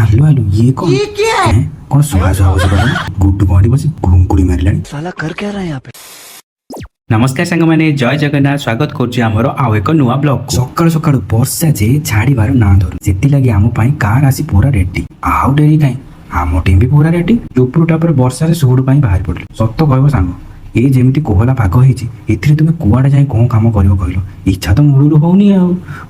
Hello hello ये क्या है? कौन सुहा सुहा बस गुड्डू कौन बस घुंकुड़ी मारिलानी साला कर क्या रहा है यहाँ पे। नमस्कार सांग मैंने जय जगन्नाथ स्वागत करुच्ची आमर आउ एक नुआ ब्लॉग सकाळु सकाळु वर्षा जे छाड़ीबार ना धरू सेति आम कार आसी पूरा रेडी आउ डेरी कहीं आम टीम भी पूरा रेडी उपरू टापर वर्षा सुड़ बाहर पड़े सत कह सांग ये जमी कोहला पाग होती तुम कुआड़े जाए कौन कम कर कहल इच्छा तो मूलू होनी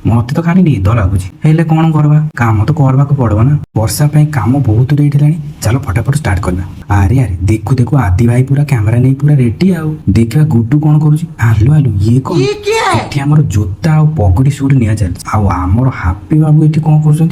मत तो खाली निद लगुच कौन करवा काम तो करवा पड़ो ना वर्षा काम बहुत लेट है चलो फटाफट स्टार्ट करवा अरे अरे देखु देखु आदि भाई पूरा कैमरा नहीं पूरा रेडी आउ देखा गुड्डू कौन करुच्ची हालो हालो ये कौन एठी हमर जोता आ पगड़ी सूट निया चल आमर हापी बाबू ये कौन कर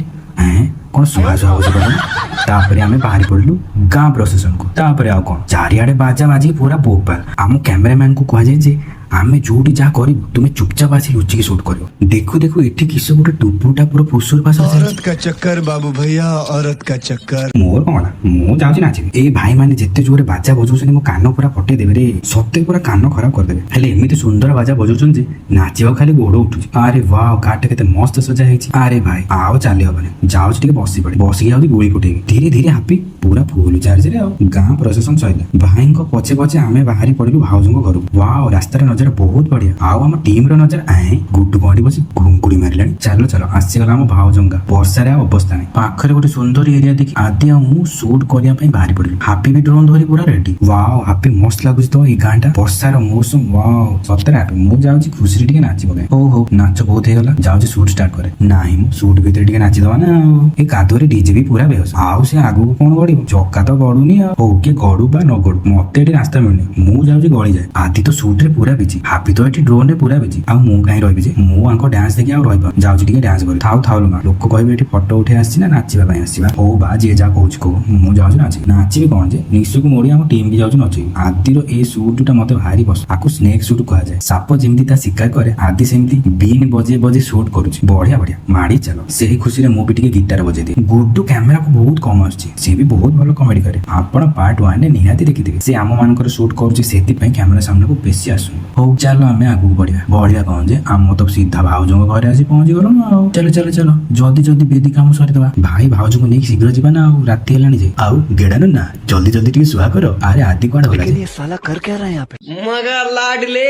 कौन सुहा सुहा बस तापर आम बाहरी पड़लु गाँ प्रशासन को तापर आउ कौन चारिआडे बाजा बाजी पूरा बोपाल आम कैमेरामैन को कह जाए आमे जोटी जहाँ कर तुम्हें चुपचाप आसी लुचिकी सुट कर देखु देखु एठी किस गोटे टुपुटा पूरा फुसुर पास औरत का चक्कर बाबू भैया औरत का चक्कर मोर कौन मु जाऊँ नाचिबी ए भाई मैंने जिते जोरे बाजा बजाउछन मो कान पूरा फटे देबे रे सत्य पूरा कान खराब कर देबे हेले एमिति सुंदर बाजा बजाउछन जे नाचिबा खाली गोड़ उठुछ अरे वाह काटे केते मस्त सजा हेछि अरे भाई आओ चली हबने जाऊ टिके बसी पड़े बसी जाऊ गोली फुटेगी धीरे धीरे हापी पूरा फुल चार्ज रे गाँ प्रशासन सइला भाई को पछे पछे आमे बाहरी पड़लु भाउजो घर वाह रास्ता नजर बहुत बढ़िया आउ आम टीम रो नजर आए गुड्डू कौन बस घुंकुड़ी मारिलानी चलो चलो आसीगला आम भाउजंगा वर्षा अवस्था नहीं पाखरे गोटे सुंदर एरिया देखी आदि मु शूट करने बाहरी पड़े हापी भी ड्रोन धरी पूरा रेडी वाओ हापी मस्त लगुच तो ये गाँटा वर्षार मौसम वाओ सତରେ हापी मु जाऊँ खुशी टिके नाची पकाए हो नाच बहुत होगा जाऊँ शूट स्टार्ट करे नाई मु शूट भितर टिके नाचिदवा ना ये कादुरे डीजे भी पूरा बेहोस आउ से आगू कौन गड़ चक्का तो गड़ुनी हो किए गड़ू बा न गड़ू मत रास्ता मिलनी मु जाऊँ गड़ी जाए आदि तो शूट रे पूरा बिजी हापी तो ये ड्रोन रे पूरा बिजी आ मु कहीं रही जे मु डांस देखी आउ रही जाऊँ टिके डांस कर थाउ थाउ लोग लोक कहे ये फोटो उठे आसी ना नाचिबा आसवा हो बा जी जा कहूँ कह मु जाऊँ नाची नाचिबी कौन जे निशु को मोड़ी आम टीम भी जाऊँ नची आदिर ए सुटा मत भारी पसंद आपको स्नेक सुट कह जाए साप जमी ता शिकार करे आदि सेमती बीन बजे बजे सुट करुच्ची बढ़िया बढ़िया माड़ी चलो से खुशी में मुझे टिके गिटार बजे दिए गुड्डू कैमेरा को बहुत कम आसी सी भी बहुत भल कमेडी करे आपण पार्ट 1 ने निहाती देखिथिबे से आम मानकर शूट करुच्ची सेति पई कैमरा सामने को बेसी आसु हो चलो आम आगू बढ़िया बढ़िया कौन जे आम तो सीधा भाउजों घर आसी पहुंची गलु चलो चलो चलो जल्दी जल्दी बेदी काम सरीदबा भाई भाउज को नहीं शीघ्र जीवा ना राति हेलानी जे आउ गेडानु ना जल्दी जल्दी टिके सुहा करो अरे आदि कोड होला लेकिन ये साला कर क्या रहा है यहाँ पे। मगर लाडले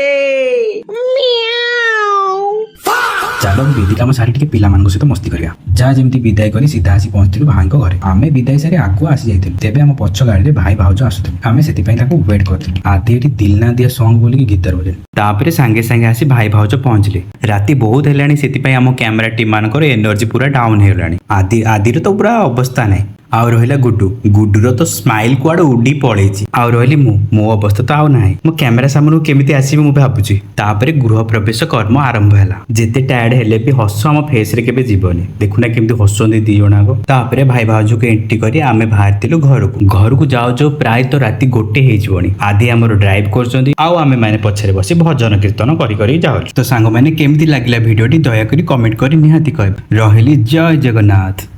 चलो विधि कम सारी टिके पिला मान सहित मस्ती करिया जहाँ जमी विदाय करी सीधा आसी पहुंचलु भाई घरे आम विदाय सारी आगु आसी जाइथिलु तेबे आम पछ गाड़ी भाई भाउज आसुथिले आम से वेट करथिलु आदि एठी दिल ना दिया सॉन्ग बोली गीत बजे तापरे सांगे सांगे आसी भाई भाउज पहुंचले राति बहुत हेलानी सेति आम कैमेरा टीम मानकर एनर्जी पूरा डाउन हेलानी आदि आदिर तो पूरा अवस्था नहीं आउ रहिला गुड्डू गुड्डूर तो स्माइल कुआडे उडी पळेछि आउ रहिली मो अवस्था तो आउ नाही मो कैमरा सामने केमिति आसीबी मु भाबुछि तापरे गृह प्रवेश कर्म आरंभ हैला जेते टायर्ड हेले भी हस हम फेस रे केबे जीवनी देखुना केमिति हसोंदी दी जणा को तापरे भाई भाउजु के एंट्री करी आमे बाहरतिलु घर को जाउ जाउ प्राय तो राति गोटे हे जीवनी आदि हमर ड्राइव करछंदी आउ आमे माने पछरे बसी भजन कीर्तन करी करी जाउ तो सांग माने केमिति लागिला वीडियोटी दया करी कमेंट करी निहाती कहब रहिली जय जगन्नाथ।